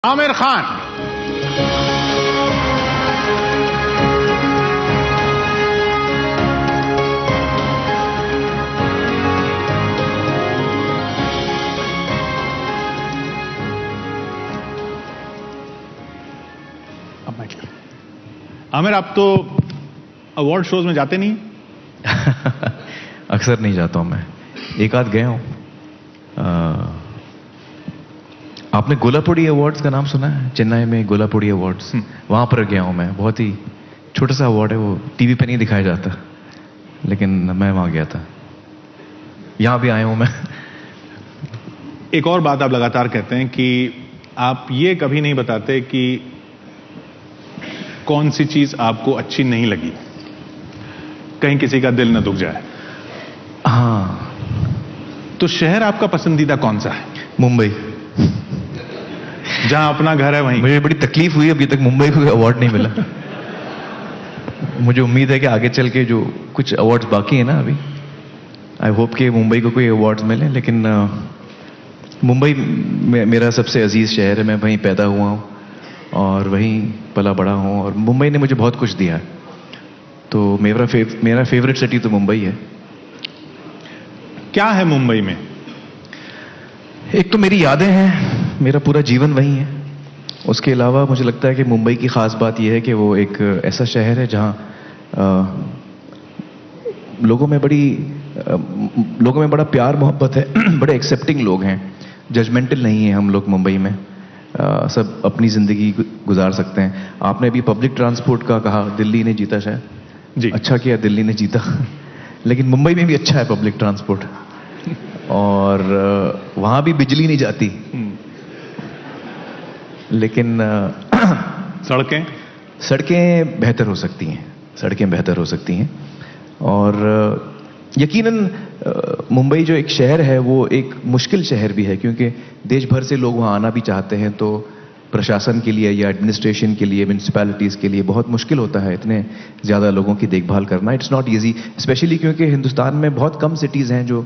आमिर खान। अब मैं क्या, आमिर आप तो अवार्ड शोज में जाते नहीं? अक्सर नहीं जाता हूं मैं, एक आध गया हूं। आपने गोलापुड़ी अवार्ड्स का नाम सुना है? चेन्नई में गोलापुड़ी अवार्ड्स, वहां पर गया हूं मैं। बहुत ही छोटा सा अवार्ड है, वो टीवी पे नहीं दिखाया जाता, लेकिन मैं वहां गया था। यहां भी आया हूं मैं। एक और बात आप लगातार कहते हैं कि आप ये कभी नहीं बताते कि कौन सी चीज आपको अच्छी नहीं लगी, कहीं किसी का दिल न दुख जाए। हाँ, तो शहर आपका पसंदीदा कौन सा है? मुंबई। जहां अपना घर है वहीं। मुझे बड़ी तकलीफ हुई, अभी तक मुंबई को अवार्ड नहीं मिला। मुझे उम्मीद है कि आगे चल के जो कुछ अवार्ड्स बाकी है ना अभी, आई होप कि मुंबई को कोई अवार्ड्स मिले। लेकिन मुंबई मेरा सबसे अजीज शहर है, मैं वहीं पैदा हुआ हूँ और वहीं पला बड़ा हूँ, और मुंबई ने मुझे बहुत कुछ दिया है। तो मेरा फेवरेट सिटी तो मुंबई है। क्या है मुंबई में? एक तो मेरी यादें हैं, मेरा पूरा जीवन वही है। उसके अलावा मुझे लगता है कि मुंबई की खास बात यह है कि वो एक ऐसा शहर है जहां लोगों में बड़ा प्यार मोहब्बत है। बड़े एक्सेप्टिंग लोग हैं, जजमेंटल नहीं है हम लोग मुंबई में। सब अपनी जिंदगी गुजार सकते हैं। आपने अभी पब्लिक ट्रांसपोर्ट का कहा, दिल्ली ने जीता शायद जी। अच्छा किया, दिल्ली ने जीता। लेकिन मुंबई में भी अच्छा है पब्लिक ट्रांसपोर्ट, और वहां भी बिजली नहीं जाती। लेकिन सड़कें बेहतर हो सकती हैं, सड़कें बेहतर हो सकती हैं। और यकीनन मुंबई जो एक शहर है वो एक मुश्किल शहर भी है, क्योंकि देश भर से लोग वहाँ आना भी चाहते हैं। तो प्रशासन के लिए या एडमिनिस्ट्रेशन के लिए, म्यूनिसिपैलिटीज़ के लिए बहुत मुश्किल होता है इतने ज़्यादा लोगों की देखभाल करना। इट्स नॉट ईजी, स्पेशली क्योंकि हिंदुस्तान में बहुत कम सिटीज़ हैं जो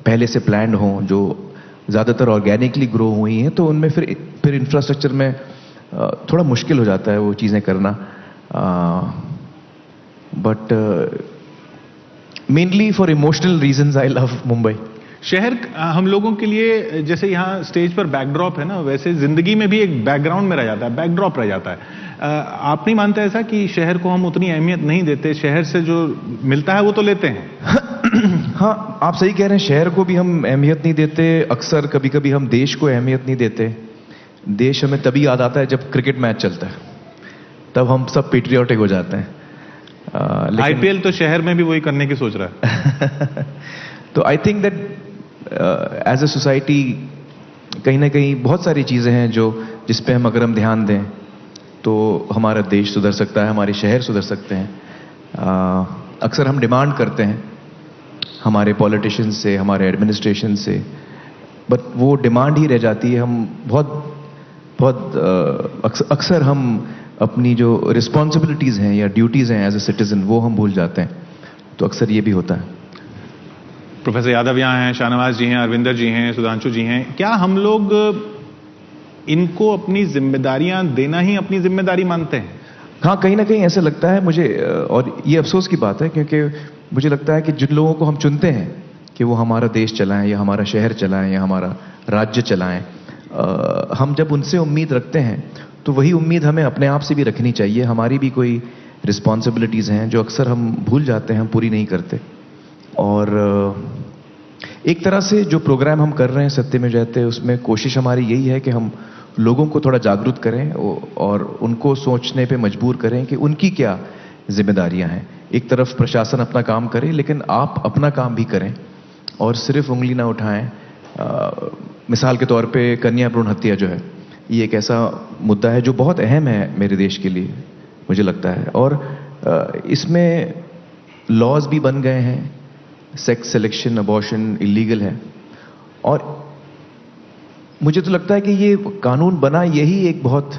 पहले से प्लान्ड हों, जो ज़्यादातर ऑर्गेनिकली ग्रो हुई हैं। तो उनमें फिर इंफ्रास्ट्रक्चर में थोड़ा मुश्किल हो जाता है वो चीज़ें करना। But mainly for emotional reasons I love Mumbai. शहर हम लोगों के लिए जैसे यहाँ स्टेज पर बैकड्रॉप है ना, वैसे जिंदगी में भी एक बैकग्राउंड में रह जाता है, बैकड्रॉप रह जाता है। आप नहीं मानते ऐसा कि शहर को हम उतनी अहमियत नहीं देते? शहर से जो मिलता है वो तो लेते हैं। हाँ, आप सही कह रहे हैं, शहर को भी हम अहमियत नहीं देते। अक्सर कभी कभी हम देश को अहमियत नहीं देते। देश हमें तभी याद आता है जब क्रिकेट मैच चलता है, तब हम सब पेट्रियोटिक हो जाते हैं। आईपीएल तो शहर में भी वही करने की सोच रहा है। तो I think that as a society कहीं ना कहीं बहुत सारी चीज़ें हैं जिस पे अगर हम ध्यान दें तो हमारा देश सुधर सकता है, हमारे शहर सुधर सकते हैं। अक्सर हम डिमांड करते हैं हमारे पॉलिटिशियंस से, हमारे एडमिनिस्ट्रेशन से, बट वो डिमांड ही रह जाती है। हम अक्सर हम अपनी जो रिस्पॉन्सिबिलिटीज़ हैं या ड्यूटीज़ हैं एज ए सिटीज़न, वो हम भूल जाते हैं। तो अक्सर ये भी होता है। प्रोफेसर यादव यहाँ हैं, शाहनवाज जी हैं, अरविंदर जी हैं, सुधांशु जी हैं। क्या हम लोग इनको अपनी जिम्मेदारियां देना ही अपनी जिम्मेदारी मानते हैं? हाँ, कहीं ना कहीं ऐसा लगता है मुझे, और ये अफसोस की बात है, क्योंकि मुझे लगता है कि जिन लोगों को हम चुनते हैं कि वो हमारा देश चलाएं या हमारा शहर चलाएं या हमारा राज्य चलाएं, हम जब उनसे उम्मीद रखते हैं तो वही उम्मीद हमें अपने आप से भी रखनी चाहिए। हमारी भी कोई रिस्पॉन्सिबिलिटीज़ हैं जो अक्सर हम भूल जाते हैं, हम पूरी नहीं करते। और एक तरह से जो प्रोग्राम हम कर रहे हैं सत्य में जयते, उसमें कोशिश हमारी यही है कि हम लोगों को थोड़ा जागरूक करें और उनको सोचने पे मजबूर करें कि उनकी क्या जिम्मेदारियां हैं। एक तरफ प्रशासन अपना काम करे, लेकिन आप अपना काम भी करें और सिर्फ उंगली ना उठाएं। मिसाल के तौर पे कन्या भ्रूण हत्या जो है, ये एक ऐसा मुद्दा है जो बहुत अहम है मेरे देश के लिए, मुझे लगता है। और इसमें लॉज भी बन गए हैं, सेक्स सिलेक्शन, अबॉर्शन इलीगल है। और मुझे तो लगता है कि ये कानून बना यही एक बहुत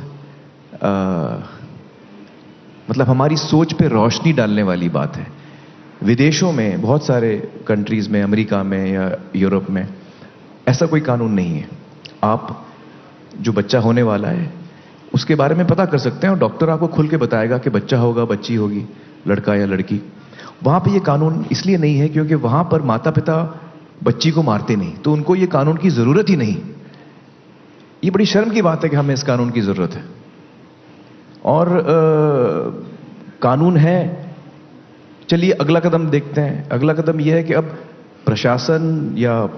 मतलब हमारी सोच पे रोशनी डालने वाली बात है। विदेशों में, बहुत सारे कंट्रीज में, अमेरिका में या यूरोप में ऐसा कोई कानून नहीं है। आप जो बच्चा होने वाला है उसके बारे में पता कर सकते हैं और डॉक्टर आपको खुल के बताएगा कि बच्चा होगा, बच्ची होगी, लड़का या लड़की। वहां पे ये कानून इसलिए नहीं है क्योंकि वहां पर माता पिता बच्ची को मारते नहीं, तो उनको ये कानून की जरूरत ही नहीं। ये बड़ी शर्म की बात है कि हमें इस कानून की जरूरत है। और कानून है, चलिए अगला कदम देखते हैं। अगला कदम यह है कि अब प्रशासन या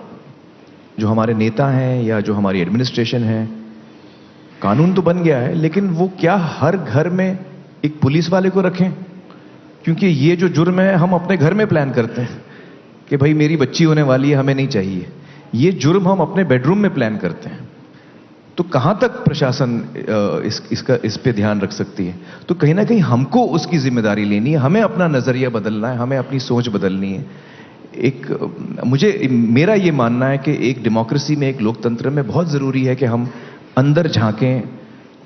जो हमारे नेता हैं या जो हमारी एडमिनिस्ट्रेशन है, कानून तो बन गया है, लेकिन वो क्या हर घर में एक पुलिस वाले को रखें? क्योंकि ये जो जुर्म है हम अपने घर में प्लान करते हैं कि भाई मेरी बच्ची होने वाली है, हमें नहीं चाहिए। ये जुर्म हम अपने बेडरूम में प्लान करते हैं। तो कहां तक प्रशासन इस पे ध्यान रख सकती है? तो कहीं ना कहीं हमको उसकी जिम्मेदारी लेनी है, हमें अपना नजरिया बदलना है, हमें अपनी सोच बदलनी है। मेरा ये मानना है कि एक डेमोक्रेसी में, एक लोकतंत्र में बहुत जरूरी है कि हम अंदर झांकें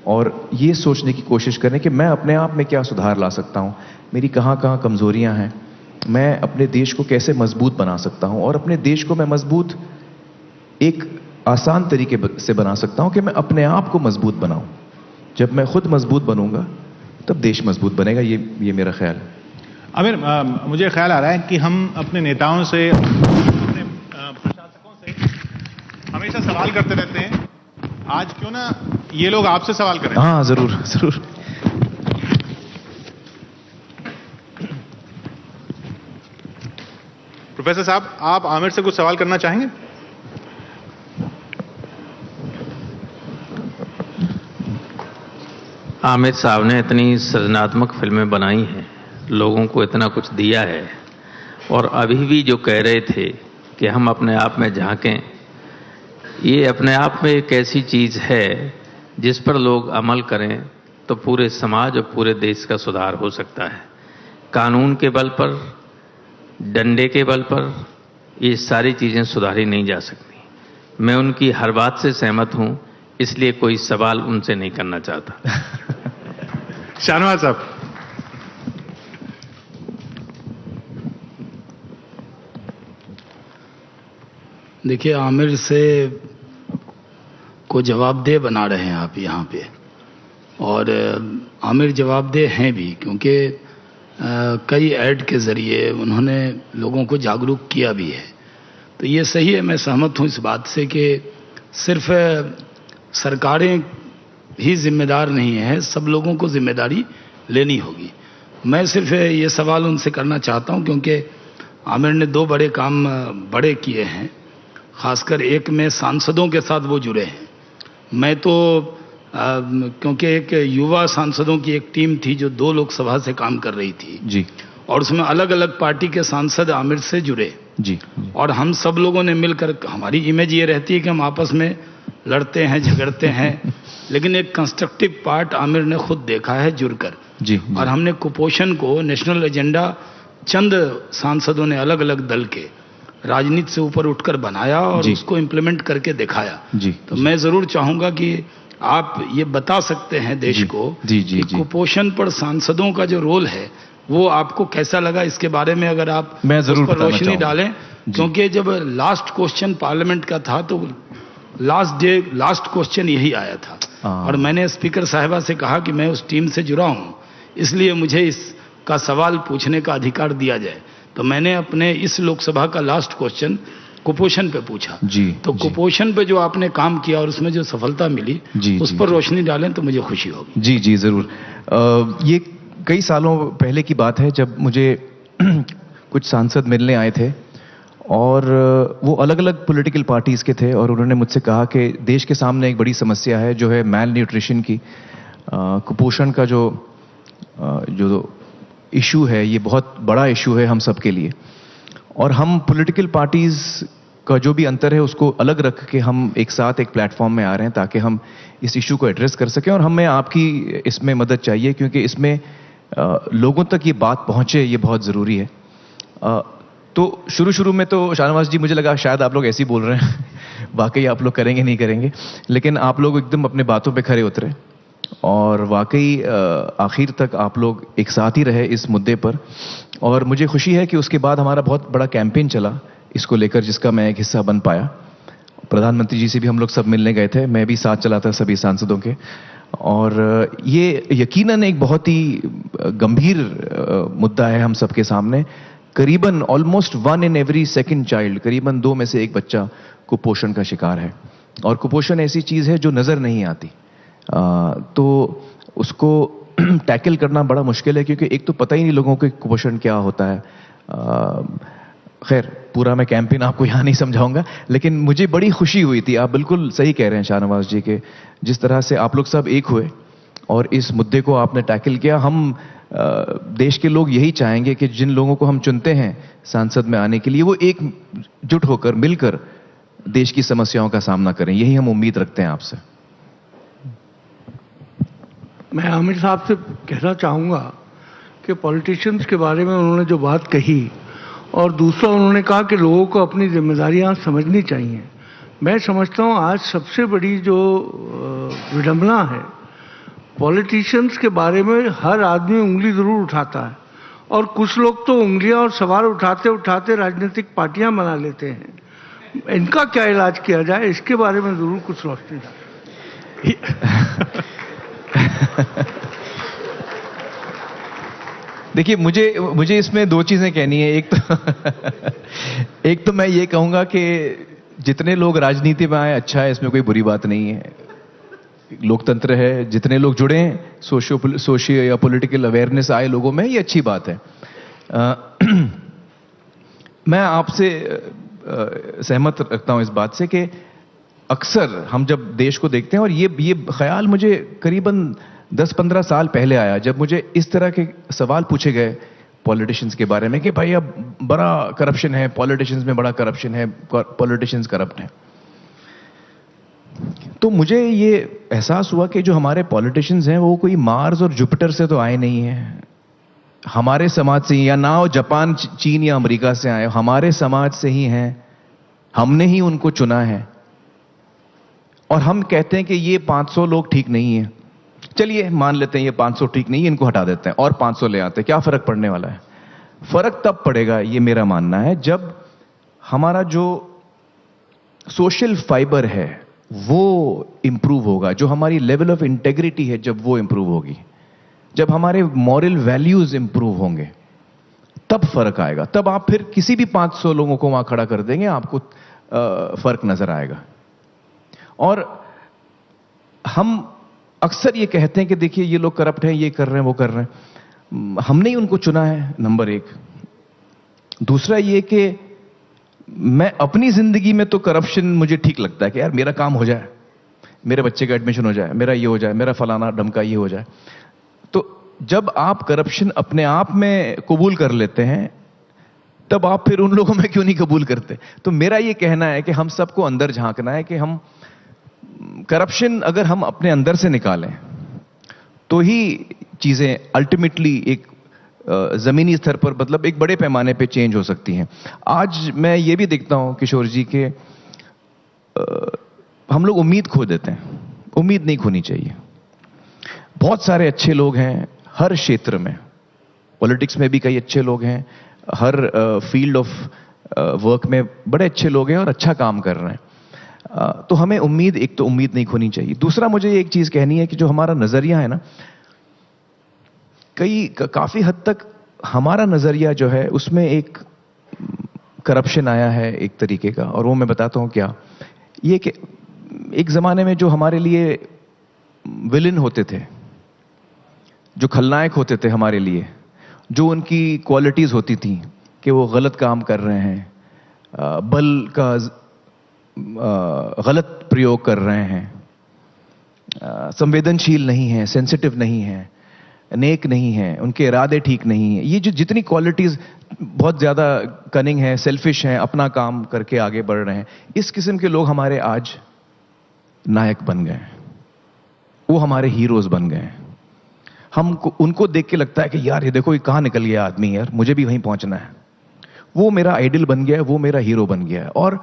और ये सोचने की कोशिश करें कि मैं अपने आप में क्या सुधार ला सकता हूं, मेरी कहां कहां कमजोरियां हैं, मैं अपने देश को कैसे मजबूत बना सकता हूं। और अपने देश को मैं मजबूत एक आसान तरीके से बना सकता हूं कि मैं अपने आप को मजबूत बनाऊं। जब मैं खुद मजबूत बनूंगा तब देश मजबूत बनेगा। ये मेरा ख्याल है। आमिर, मुझे ख्याल आ रहा है कि हम अपने नेताओं से, अपने प्रशासकों से हमेशा सवाल करते रहते हैं। आज क्यों ना ये लोग आपसे सवाल करें? हाँ, जरूर जरूर। प्रोफेसर साहब, आप आमिर से कुछ सवाल करना चाहेंगे? आमिर साहब ने इतनी सृजनात्मक फिल्में बनाई हैं, लोगों को इतना कुछ दिया है, और अभी भी जो कह रहे थे कि हम अपने आप में झांकें, ये अपने आप में एक ऐसी चीज़ है जिस पर लोग अमल करें तो पूरे समाज और पूरे देश का सुधार हो सकता है। कानून के बल पर, डंडे के बल पर ये सारी चीज़ें सुधारी नहीं जा सकती। मैं उनकी हर बात से सहमत हूं, इसलिए कोई सवाल उनसे नहीं करना चाहता। शाहनवाज साहब। देखिए, आमिर से को जवाबदेह बना रहे हैं आप यहाँ पे, और आमिर जवाबदेह हैं भी, क्योंकि कई ऐड के ज़रिए उन्होंने लोगों को जागरूक किया भी है। तो ये सही है, मैं सहमत हूँ इस बात से कि सिर्फ सरकारें ही जिम्मेदार नहीं है, सब लोगों को जिम्मेदारी लेनी होगी। मैं सिर्फ ये सवाल उनसे करना चाहता हूँ, क्योंकि आमिर ने दो बड़े काम बड़े किए हैं, खासकर एक में सांसदों के साथ वो जुड़े हैं। मैं तो क्योंकि एक युवा सांसदों की एक टीम थी जो 2 लोकसभा से काम कर रही थी जी, और उसमें अलग अलग पार्टी के सांसद आमिर से जुड़े जी, और हम सब लोगों ने मिलकर, हमारी इमेज ये रहती है कि हम आपस में लड़ते हैं, झगड़ते हैं, लेकिन एक कंस्ट्रक्टिव पार्ट आमिर ने खुद देखा है जुड़कर जी, और हमने कुपोषण को नेशनल एजेंडा चंद सांसदों ने अलग अलग दल के राजनीति से ऊपर उठकर बनाया और उसको इम्प्लीमेंट करके दिखाया। जी, तो मैं जरूर चाहूंगा कि आप ये बता सकते हैं देश को कि कुपोषण पर सांसदों का जो रोल है वो आपको कैसा लगा, इसके बारे में अगर आप उस पर रोशनी डालें। क्योंकि जब लास्ट क्वेश्चन पार्लियामेंट का था तो लास्ट क्वेश्चन यही आया था और मैंने स्पीकर साहिबा से कहा कि मैं उस टीम से जुड़ा हूं, इसलिए मुझे इसका सवाल पूछने का अधिकार दिया जाए। तो मैंने अपने इस लोकसभा का लास्ट क्वेश्चन कुपोषण पे पूछा। तो कुपोषण पे जो आपने काम किया और उसमें जो सफलता मिली उस पर रोशनी डालें तो मुझे खुशी होगी। जी जी जरूर। ये कई सालों पहले की बात है जब मुझे कुछ सांसद मिलने आए थे और वो अलग अलग पॉलिटिकल पार्टीज के थे और उन्होंने मुझसे कहा कि देश के सामने एक बड़ी समस्या है जो है मैल न्यूट्रिशन की, कुपोषण का जो इशू है, ये बहुत बड़ा इशू है हम सब के लिए और हम पॉलिटिकल पार्टीज का जो भी अंतर है उसको अलग रख के हम एक साथ एक प्लेटफॉर्म में आ रहे हैं ताकि हम इस इशू को एड्रेस कर सकें और हमें आपकी इसमें मदद चाहिए क्योंकि इसमें लोगों तक ये बात पहुंचे, ये बहुत ज़रूरी है। तो शुरू में तो शाहनवाज जी मुझे लगा शायद आप लोग ऐसे ही बोल रहे हैं वाकई आप लोग करेंगे नहीं करेंगे, लेकिन आप लोग एकदम अपने बातों पे खरे उतरे और वाकई आखिर तक आप लोग एक साथ ही रहे इस मुद्दे पर और मुझे खुशी है कि उसके बाद हमारा बहुत बड़ा कैंपेन चला इसको लेकर जिसका मैं एक हिस्सा बन पाया प्रधानमंत्री जी से भी हम लोग सब मिलने गए थे, मैं भी साथ चला था सभी सांसदों के। और ये यकीनन एक बहुत ही गंभीर मुद्दा है हम सबके सामने। करीबन almost 1 in every 2nd child, करीबन 2 में से 1 बच्चा कुपोषण का शिकार है। और कुपोषण ऐसी चीज है जो नजर नहीं आती, तो उसको टैकल करना बड़ा मुश्किल है, क्योंकि एक तो पता ही नहीं लोगों को कुपोषण क्या होता है। खैर, पूरा मैं कैंपेन आपको यहाँ नहीं समझाऊंगा, लेकिन मुझे बड़ी खुशी हुई थी। आप बिल्कुल सही कह रहे हैं शाहनवाज जी के, जिस तरह से आप लोग सब एक हुए और इस मुद्दे को आपने टैकल किया। हम देश के लोग यही चाहेंगे कि जिन लोगों को हम चुनते हैं सांसद में आने के लिए, वो एकजुट होकर मिलकर देश की समस्याओं का सामना करें। यही हम उम्मीद रखते हैं आपसे। मैं आमिर साहब से कहना चाहूँगा कि पॉलिटिशियंस के बारे में उन्होंने जो बात कही, और दूसरा उन्होंने कहा कि लोगों को अपनी जिम्मेदारियां समझनी चाहिए। मैं समझता हूँ आज सबसे बड़ी जो विडंबना है, पॉलिटिशियंस के बारे में हर आदमी उंगली जरूर उठाता है, और कुछ लोग तो उंगलियां और सवाल उठाते उठाते राजनीतिक पार्टियां बना लेते हैं। इनका क्या इलाज किया जाए, इसके बारे में जरूर कुछ रोशनी डालें। देखिए, मुझे इसमें 2 चीजें कहनी है। एक तो मैं ये कहूंगा कि जितने लोग राजनीति में आए अच्छा है, इसमें कोई बुरी बात नहीं है। लोकतंत्र है, जितने लोग जुड़े हैं सोशियो या पॉलिटिकल अवेयरनेस आए लोगों में, ये अच्छी बात है। मैं आपसे सहमत रखता हूं इस बात से कि अक्सर हम जब देश को देखते हैं, और ये ख्याल मुझे करीबन 10-15 साल पहले आया, जब मुझे इस तरह के सवाल पूछे गए पॉलिटिशियंस के बारे में कि भाई अब बड़ा करप्शन है, पॉलिटिशियंस में बड़ा करप्शन है, पॉलिटिशियंस करप्ट हैं। तो मुझे ये एहसास हुआ कि जो हमारे पॉलिटिशियंस हैं वो कोई मार्स और जुपिटर से तो आए नहीं हैं, हमारे समाज से ही, या ना वो जापान, चीन या अमेरिका से आए, हमारे समाज से ही हैं। हमने ही उनको चुना है। और हम कहते हैं कि ये 500 लोग ठीक नहीं है। चलिए मान लेते हैं ये 500 ठीक नहीं है, इनको हटा देते हैं और 500 ले आते हैं, क्या फर्क पड़ने वाला है? फर्क तब पड़ेगा, ये मेरा मानना है, जब हमारा जो सोशल फाइबर है वो इंप्रूव होगा, जो हमारी लेवल ऑफ इंटेग्रिटी है जब वो इंप्रूव होगी, जब हमारे मॉरल वैल्यूज इंप्रूव होंगे, तब फर्क आएगा। तब आप फिर किसी भी 500 लोगों को वहां खड़ा कर देंगे, आपको फर्क नजर आएगा। और हम अक्सर ये कहते हैं कि देखिए ये लोग करप्ट हैं, ये कर रहे हैं, वो कर रहे हैं। हमने ही उनको चुना है, नंबर 1। दूसरा ये कि मैं अपनी जिंदगी में तो करप्शन मुझे ठीक लगता है कि यार मेरा काम हो जाए, मेरे बच्चे का एडमिशन हो जाए, मेरा ये हो जाए, मेरा फलाना ढमका ये हो जाए। तो जब आप करप्शन अपने आप में कबूल कर लेते हैं, तब आप फिर उन लोगों में क्यों नहीं कबूल करते? तो मेरा ये कहना है कि हम सबको अंदर झांकना है कि हम करप्शन अगर हम अपने अंदर से निकालें तो ही चीजें अल्टीमेटली एक जमीनी स्तर पर, मतलब एक बड़े पैमाने पे चेंज हो सकती हैं। आज मैं ये भी देखता हूं किशोर जी के हम लोग उम्मीद खो देते हैं। उम्मीद नहीं खोनी चाहिए। बहुत सारे अच्छे लोग हैं हर क्षेत्र में, पॉलिटिक्स में भी कई अच्छे लोग हैं, हर फील्ड ऑफ वर्क में बड़े अच्छे लोग हैं और अच्छा काम कर रहे हैं। तो हमें एक तो उम्मीद नहीं खोनी चाहिए। दूसरा मुझे एक चीज कहनी है कि जो हमारा नजरिया है ना, काफी हद तक हमारा नजरिया जो है उसमें एक करप्शन आया है एक तरीके का, और वो मैं बताता हूं क्या। ये कि एक जमाने में जो हमारे लिए विलेन होते थे, जो खलनायक होते थे हमारे लिए, जो उनकी क्वालिटीज होती थी कि वो गलत काम कर रहे हैं, बल का गलत प्रयोग कर रहे हैं, संवेदनशील नहीं है, सेंसिटिव नहीं है, नेक नहीं है, उनके इरादे ठीक नहीं है, ये जो जितनी क्वालिटीज बहुत ज्यादा कनिंग है, सेल्फिश हैं, अपना काम करके आगे बढ़ रहे हैं, इस किस्म के लोग हमारे आज नायक बन गए हैं, वो हमारे हीरोज बन गए हैं। हमको उनको देख के लगता है कि यार ये देखो ये कहां निकल गया आदमी, यार मुझे भी वहीं पहुंचना है। वो मेरा आइडल बन गया है, वो मेरा हीरो बन गया है। और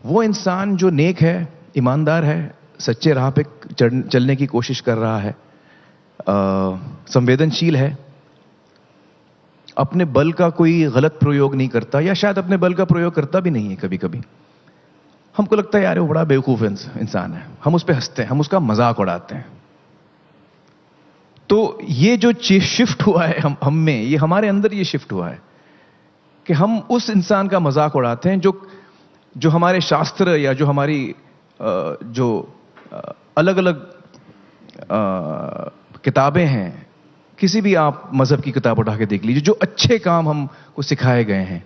वो इंसान जो नेक है, ईमानदार है, सच्चे राह पे चलने की कोशिश कर रहा है, संवेदनशील है, अपने बल का कोई गलत प्रयोग नहीं करता, या शायद अपने बल का प्रयोग करता भी नहीं है कभी कभी। हमको लगता है यार वो बड़ा बेवकूफ इंसान है, हम उस पर हंसते हैं, हम उसका मजाक उड़ाते हैं। तो ये जो शिफ्ट हुआ है हम में, ये हमारे अंदर ये शिफ्ट हुआ है कि हम उस इंसान का मजाक उड़ाते हैं जो हमारे शास्त्र या जो हमारी जो अलग अलग किताबें हैं, किसी भी आप मजहब की किताब उठा के देख लीजिए, जो अच्छे काम हमको सिखाए गए हैं,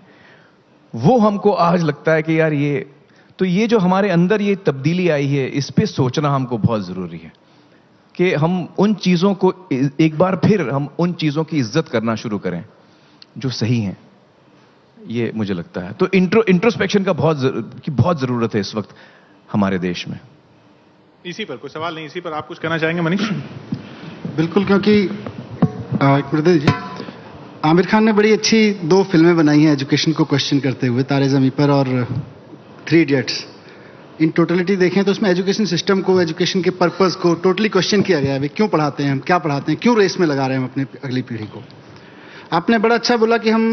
वो हमको आज लगता है कि यार ये जो हमारे अंदर ये तब्दीली आई है, इस पे सोचना हमको बहुत जरूरी है कि हम उन चीजों को एक बार फिर हम उन चीजों की इज्जत करना शुरू करें जो सही हैं। ये मुझे लगता है। तो इंट्रोस्पेक्शन का बहुत जरूरत है इस वक्त हमारे देश में। इसी पर कोई सवाल नहीं, इसी पर आप कुछ कहना चाहेंगे मनीष? बिल्कुल, क्योंकि एक मिनट दीजिए। आमिर खान ने बड़ी अच्छी 2 फिल्में बनाई हैं एजुकेशन को क्वेश्चन करते हुए, तारे ज़मीं पर और 3 इडियट्स। इन टोटलिटी देखें तो उसमें एजुकेशन सिस्टम को, एजुकेशन के पर्पस को टोटली क्वेश्चन किया गया है। क्यों पढ़ाते हैं हम, क्या पढ़ाते हैं, क्यों रेस में लगा रहे हैं हम अपनी अगली पीढ़ी को। आपने बड़ा अच्छा बोला कि हम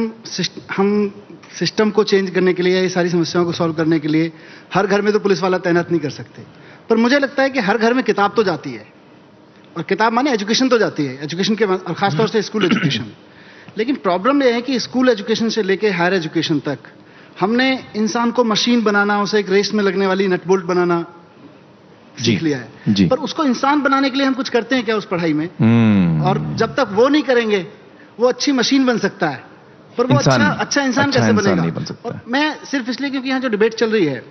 सिस्टम को चेंज करने के लिए, ये सारी समस्याओं को सॉल्व करने के लिए हर घर में तो पुलिस वाला तैनात नहीं कर सकते, पर मुझे लगता है कि हर घर में किताब तो जाती है, और किताब माने एजुकेशन तो जाती है, एजुकेशन के और खासतौर से स्कूल एजुकेशन। लेकिन प्रॉब्लम यह है कि स्कूल एजुकेशन से लेके हायर एजुकेशन तक हमने इंसान को मशीन बनाना, उसे एक रेस में लगने वाली नट बोल्ट बनाना सीख लिया है। पर उसको इंसान बनाने के लिए हम कुछ करते हैं क्या उस पढ़ाई में? और जब तक वो नहीं करेंगे, वो अच्छी मशीन बन सकता है, पर वो अच्छा इंसान कैसे बनेगा? और मैं सिर्फ इसलिए क्योंकि यहाँ जो डिबेट चल रही है,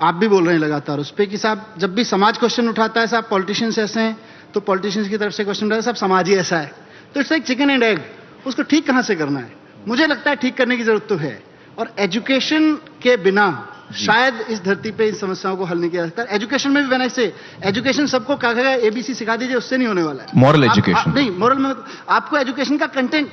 आप भी बोल रहे हैं लगातार उस पर कि साहब जब भी समाज क्वेश्चन उठाता है, साहब पॉलिटिशियंस ऐसे हैं, तो पॉलिटिशियंस की तरफ से क्वेश्चन उठाता है साहब समाज ही ऐसा है। तो it's like chicken and egg, उसको ठीक कहां से करना है? मुझे लगता है ठीक करने की जरूरत तो है, और एजुकेशन के बिना शायद इस धरती पे इन समस्याओं को हल नहीं किया सकता। एजुकेशन में भी मैंने से एजुकेशन सबको कहा एबीसी सिखा दीजिए, उससे नहीं होने वाला है। मॉरल एजुकेशन नहीं, मॉरल में आपको एजुकेशन का कंटेंट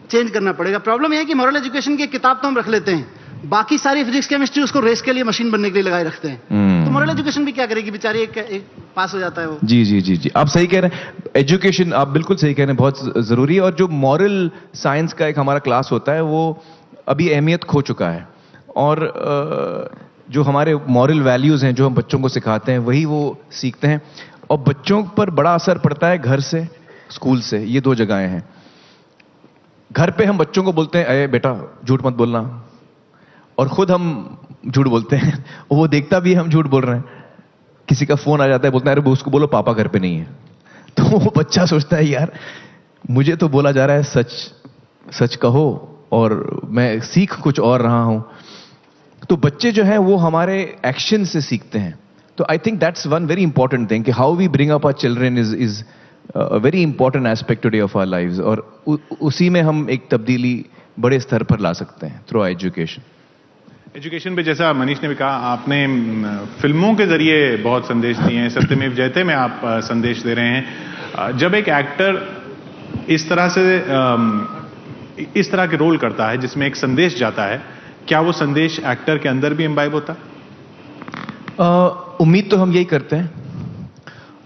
चेंज करना पड़ेगा। प्रॉब्लम यह है कि मॉरल एजुकेशन की किताब तो हम रख लेते हैं, बाकी सारी फिजिक्स केमिस्ट्री उसको रेस के लिए मशीन बनने के लिए लगाए रखते हैं। तो मॉरल एजुकेशन भी क्या करेगी बेचारी, एक पास हो जाता है वो। जी, आप सही कह रहे हैं। एजुकेशन आप बिल्कुल सही कह रहे हैं, बहुत जरूरी है। और जो मॉरल साइंस का एक हमारा क्लास होता है, वो अभी अहमियत खो चुका है। और जो हमारे मॉरल वैल्यूज हैं, जो हम बच्चों को सिखाते हैं, वही वो सीखते हैं। और बच्चों पर बड़ा असर पड़ता है घर से, स्कूल से। ये 2 जगहें हैं। घर पे हम बच्चों को बोलते हैं, अरे बेटा झूठ मत बोलना, और खुद हम झूठ बोलते हैं, और वो देखता भी हम झूठ बोल रहे हैं। किसी का फोन आ जाता है, बोलता है अरे उसको बोलो पापा घर पे नहीं है। तो वो बच्चा सोचता है यार मुझे तो बोला जा रहा है सच कहो, और मैं सीख कुछ और रहा हूं। तो बच्चे जो हैं वो हमारे एक्शन से सीखते हैं। तो I think that's one very important thing कि how we bring up our children is a very important aspect today of our lives, और उसी में हम एक तब्दीली बड़े स्तर पर ला सकते हैं थ्रू एजुकेशन। एजुकेशन पे जैसा मनीष ने भी कहा, आपने फिल्मों के जरिए बहुत संदेश दिए हैं। सत्यमेव जयते में आप संदेश दे रहे हैं। जब एक एक्टर इस तरह के रोल करता है जिसमें एक संदेश जाता है, क्या वो संदेश एक्टर के अंदर भी इम्बाइब होता है? उम्मीद तो हम यही करते हैं।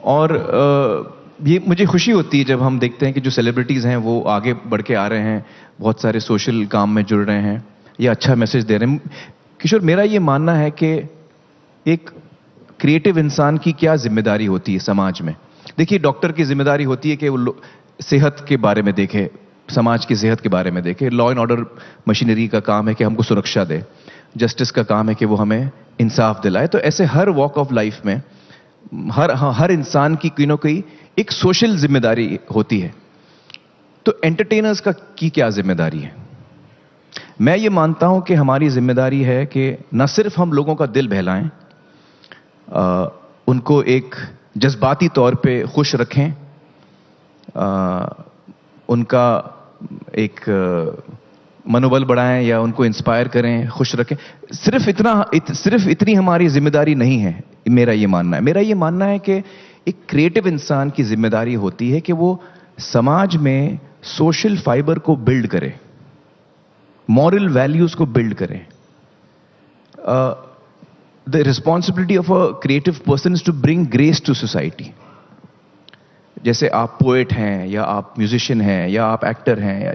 और ये मुझे खुशी होती है जब हम देखते हैं कि जो सेलिब्रिटीज हैं वो आगे बढ़ के आ रहे हैं, बहुत सारे सोशल काम में जुड़ रहे हैं, या अच्छा मैसेज दे रहे हैं। किशोर, मेरा ये मानना है कि एक क्रिएटिव इंसान की क्या जिम्मेदारी होती है समाज में। देखिए, डॉक्टर की जिम्मेदारी होती है कि वो सेहत के बारे में देखे, समाज की सेहत के बारे में देखे। लॉ एंड ऑर्डर मशीनरी का काम है कि हमको सुरक्षा दे। जस्टिस का काम है कि वो हमें इंसाफ दिलाए। तो ऐसे हर वॉक ऑफ लाइफ में हर इंसान की कोई ना कोई एक सोशल जिम्मेदारी होती है। तो एंटरटेनर्स की क्या जिम्मेदारी है? मैं ये मानता हूं कि हमारी जिम्मेदारी है कि न सिर्फ हम लोगों का दिल बहलाएं, उनको एक जज्बाती तौर पे खुश रखें, उनका एक मनोबल बढ़ाएं या उनको इंस्पायर करें, खुश रखें। सिर्फ इतनी हमारी जिम्मेदारी नहीं है, मेरा ये मानना है। मेरा ये मानना है कि एक क्रिएटिव इंसान की जिम्मेदारी होती है कि वो समाज में सोशल फाइबर को बिल्ड करे, मॉरल वैल्यूज को बिल्ड करे। The responsibility of a creative person is to bring grace to society. जैसे आप पोएट हैं, या आप म्यूजिशियन हैं, या आप एक्टर हैं, या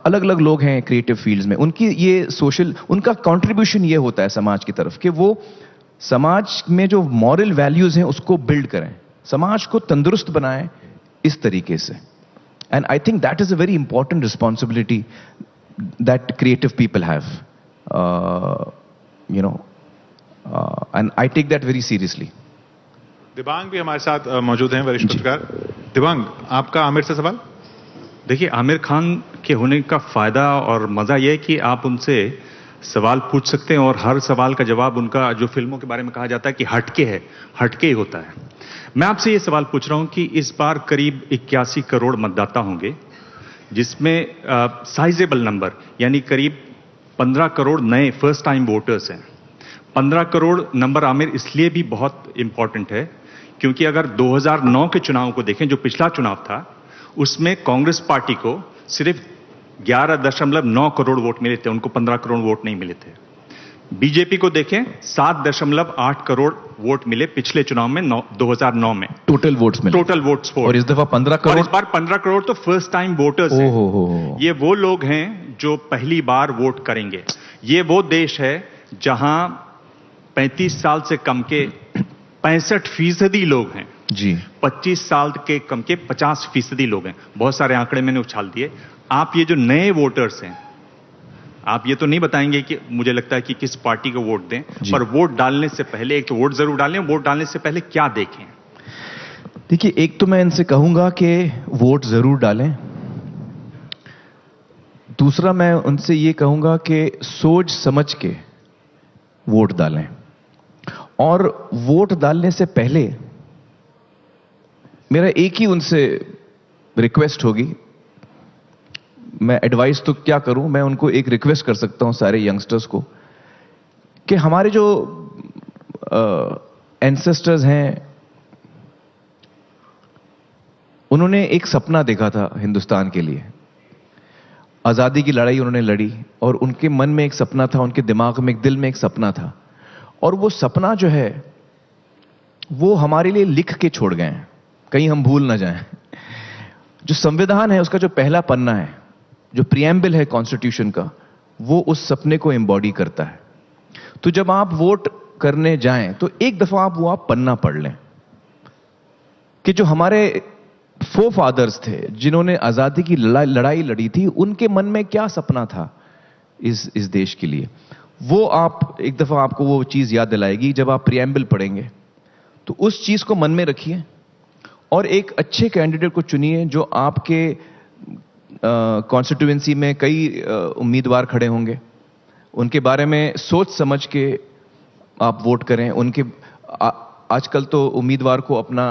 अलग अलग लोग हैं क्रिएटिव फील्ड्स में, उनकी ये सोशल, उनका कंट्रीब्यूशन ये होता है समाज की तरफ कि वो समाज में जो मॉरल वैल्यूज हैं उसको बिल्ड करें, समाज को तंदुरुस्त बनाएं इस तरीके से। And I think that is a very important responsibility that creative people have, you know, and I take that very seriously. Dibang भी हमारे साथ मौजूद हैं, वरिष्ठ पत्रकार। दिबांग, आपका आमिर से सवाल। देखिए, आमिर खान के होने का फायदा और मजा यह है कि आप उनसे सवाल पूछ सकते हैं और हर सवाल का जवाब उनका, जो फिल्मों के बारे में कहा जाता है कि हटके है, हटके ही होता है। मैं आपसे ये सवाल पूछ रहा हूं कि इस बार करीब 81 करोड़ मतदाता होंगे, जिसमें साइजेबल नंबर यानी करीब 15 करोड़ नए फर्स्ट टाइम वोटर्स हैं। 15 करोड़ नंबर आमिर इसलिए भी बहुत इंपॉर्टेंट है क्योंकि अगर 2009 के चुनाव को देखें, जो पिछला चुनाव था, उसमें कांग्रेस पार्टी को सिर्फ 11.9 करोड़ वोट मिले थे, उनको 15 करोड़ वोट नहीं मिले थे। बीजेपी को देखें, 7.8 करोड़ वोट मिले पिछले चुनाव में 2009 में टोटल वोट्स मिले, टोटल वोट्स। और इस दफा 15 करोड़, और इस बार 15 करोड़ तो फर्स्ट टाइम वोटर्स हैं। ये वो लोग हैं जो पहली बार वोट करेंगे। ये वो देश है जहां 35 साल से कम के 65% लोग हैं जी, 25 साल के कम के 50% लोग हैं। बहुत सारे आंकड़े मैंने उछाल दिए। आप ये जो नए वोटर्स हैं, आप ये तो नहीं बताएंगे कि मुझे लगता है कि किस पार्टी को वोट दें, पर वोट डालने से पहले एक तो वोट जरूर डालें, वोट डालने से पहले क्या देखें? देखिए, एक तो मैं इनसे कहूंगा कि वोट जरूर डालें। दूसरा, मैं उनसे ये कहूंगा कि सोच समझ के वोट डालें, और वोट डालने से पहले मेरा एक ही उनसे रिक्वेस्ट होगी। मैं एडवाइस तो क्या करूं, मैं उनको एक रिक्वेस्ट कर सकता हूं सारे यंगस्टर्स को कि हमारे जो एंसेस्टर्स हैं, उन्होंने एक सपना देखा था हिंदुस्तान के लिए, आजादी की लड़ाई उन्होंने लड़ी, और उनके मन में एक सपना था, उनके दिमाग में, एक दिल में एक सपना था, और वो सपना जो है वो हमारे लिए लिख के छोड़ गए हैं, कहीं हम भूल ना जाएं। जो संविधान है उसका जो पहला पन्ना है, जो प्रीएम्बल है कॉन्स्टिट्यूशन का, वो उस सपने को एम्बॉडी करता है। तो जब आप वोट करने जाएं तो एक दफा आप पन्ना पढ़ लें कि जो हमारे फोरफादर्स थे, जिन्होंने आजादी की लड़ाई लड़ी थी, उनके मन में क्या सपना था इस देश के लिए। वो आप एक दफा, आपको वो चीज याद दिलाएगी जब आप प्रीएम्बल पढ़ेंगे। तो उस चीज को मन में रखिए और एक अच्छे कैंडिडेट को चुनिए जो आपके कॉन्स्टिट्यूएंसी में कई उम्मीदवार खड़े होंगे, उनके बारे में सोच समझ के आप वोट करें। उनके आजकल तो उम्मीदवार को अपना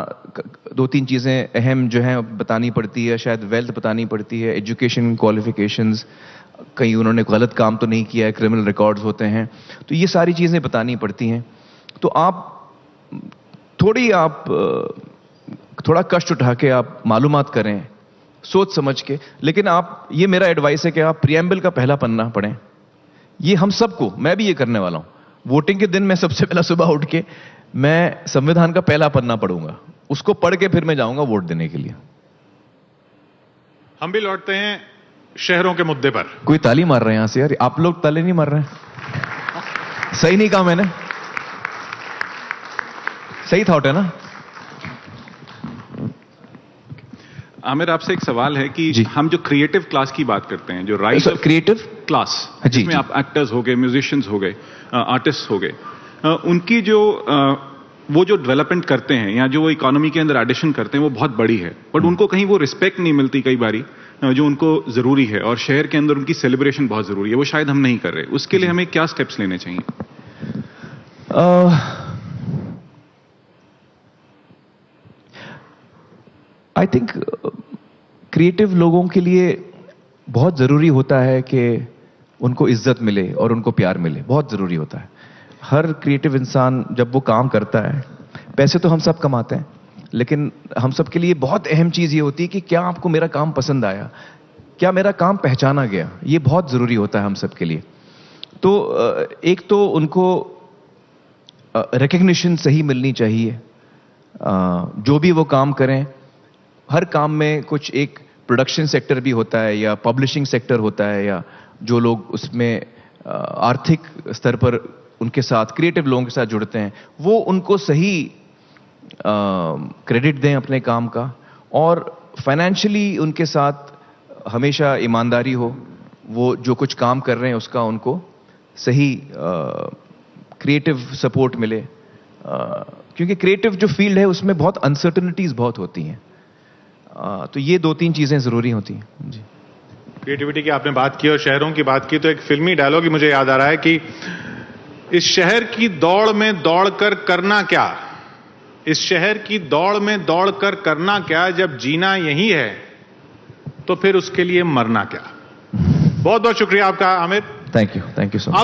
2-3 चीजें अहम जो हैं बतानी पड़ती है, शायद वेल्थ बतानी पड़ती है, एजुकेशन क्वालिफिकेशंस, कहीं उन्होंने गलत काम तो नहीं किया है, क्रिमिनल रिकॉर्ड्स होते हैं, तो ये सारी चीजें बतानी पड़ती हैं। तो आप थोड़ा कष्ट उठा के आप मालूमात करें, सोच समझ के। लेकिन आप, ये मेरा एडवाइस है कि आप प्रीएम्बल का पहला पन्ना पढ़ें। ये हम सबको, मैं भी ये करने वाला हूं, वोटिंग के दिन मैं सबसे पहला सुबह उठ के मैं संविधान का पहला पन्ना पढ़ूंगा, उसको पढ़ के फिर मैं जाऊंगा वोट देने के लिए। हम भी लौटते हैं शहरों के मुद्दे पर। कोई ताली मार रहे हैं यहां से यार, आप लोग ताली नहीं मार रहे हैं, सही नहीं कहा मैंने, सही थॉट है ना। आमिर, आपसे एक सवाल है कि हम जो क्रिएटिव क्लास की बात करते हैं, जो राइज ऑफ क्रिएटिव क्लास, जिसमें आप एक्टर्स हो गए, म्यूजिशियंस हो गए, आर्टिस्ट हो गए, उनकी जो वो जो डेवलपमेंट करते हैं या जो वो इकोनॉमी के अंदर एडिशन करते हैं, वो बहुत बड़ी है, बट उनको कहीं वो रिस्पेक्ट नहीं मिलती कई बारी जो उनको जरूरी है, और शहर के अंदर उनकी सेलिब्रेशन बहुत जरूरी है, वो शायद हम नहीं कर रहे। उसके लिए हमें क्या स्टेप्स लेने चाहिए? आई थिंक क्रिएटिव लोगों के लिए बहुत जरूरी होता है कि उनको इज्जत मिले और उनको प्यार मिले, बहुत जरूरी होता है। हर क्रिएटिव इंसान जब वो काम करता है, पैसे तो हम सब कमाते हैं, लेकिन हम सब के लिए बहुत अहम चीज ये होती है कि क्या आपको मेरा काम पसंद आया, क्या मेरा काम पहचाना गया, ये बहुत जरूरी होता है हम सब के लिए। तो एक तो उनको रिकग्निशन सही मिलनी चाहिए, जो भी वो काम करें। हर काम में कुछ एक प्रोडक्शन सेक्टर भी होता है या पब्लिशिंग सेक्टर होता है, या जो लोग उसमें आर्थिक स्तर पर उनके साथ क्रिएटिव लोगों के साथ जुड़ते हैं वो उनको सही क्रेडिट दें अपने काम का, और फाइनेंशियली उनके साथ हमेशा ईमानदारी हो, वो जो कुछ काम कर रहे हैं उसका उनको सही क्रिएटिव सपोर्ट मिले, क्योंकि क्रिएटिव जो फील्ड है उसमें बहुत अनसर्टनिटीज बहुत होती हैं, तो ये 2-3 चीजें जरूरी होती हैं जी। क्रिएटिविटी की आपने बात की और शहरों की बात की, तो एक फिल्मी डायलॉग ही मुझे याद आ रहा है कि इस शहर की दौड़ में दौड़कर करना क्या, इस शहर की दौड़ में दौड़कर करना क्या, जब जीना यही है तो फिर उसके लिए मरना क्या। बहुत बहुत शुक्रिया आपका Aamir. Thank you so much.